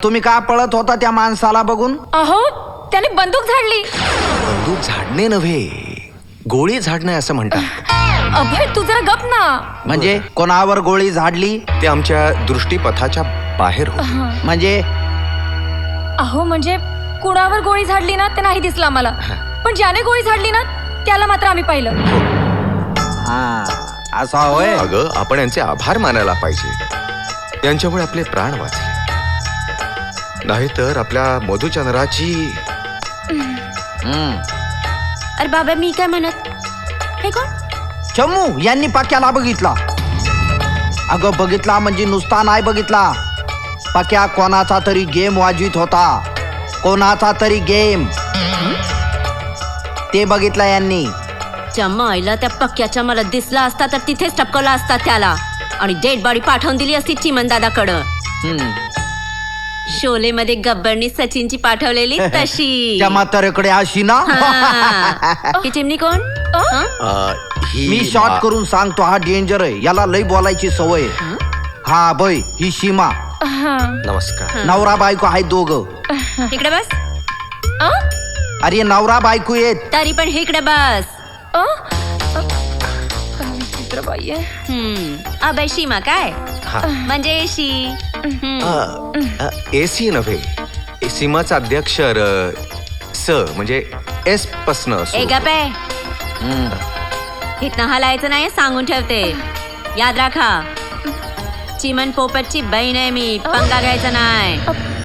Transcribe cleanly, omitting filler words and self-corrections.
तुम्ही का पळत होता त्या माणसाला बघून? अहो त्याने बंदूक झाडली. बंदूक झाडणे नव्हे, गोळी झाडणे असं म्हणतात. अभय तू जरा गप ना. म्हणजे कोणावर गोळी झाडली? ते आमच्या दृष्टीपथाच्या बाहेर होते. म्हणजे अहो म्हणजे कुणावर गोळी झाडली ना ते नाही दिसलं आम्हाला, पण ज्याने गोळी झाडली ना त्याला मात्र आम्ही पाहिलं. हा असा होय. अगं आपण यांचे आभार मानायला पाहिजे, यांच्यामुळे आपले प्राण वाचले. नाहीतर आपल्या मधुचंद्राची. अरे बाबा मी काय म्हणत, हे कोण? चमू यांनी पाक्याला बघितला. अगं बघितला म्हणजे नुसता नाही बघितला, पाक्या कोणाचा तरी गेम वाजवित होता. कोणाचा तरी गेम ते बघितला यांनी. जमायला त्या पक्क्याच्या मला दिसला असता तर तिथेच टपकवला असता त्याला आणि डेड बॉडी पाठवून दिली असती चिमन दादाकडं. शोले मध्ये गब्बरनी सचिनची पाठवलेली तशी. त्या म्हाताऱ्याकडे अशी ना. ही चिमणी कोण? मी शॉर्ट करून सांगतो, हा डेंजर आहे, याला लई बोलायची सवय आहे. हा बय ही सीमा. नमस्कार. नवरा बायको आहेत दोघं. इकडे बस. अरे नवरा बायको येत. तरी पण इकडे बस. चित्रबाई आहे. अबे शीमा काय हा. म्हणजे शी. एसी नव्हे, सीमाचा अध्यक्षर स म्हणजे एस पासन ए गपे, इथनं हलायचं नाही सांगून ठेवते. याद राखा, चिमन पोपटची बहीण आहे मी, पंगा घ्यायचा नाही.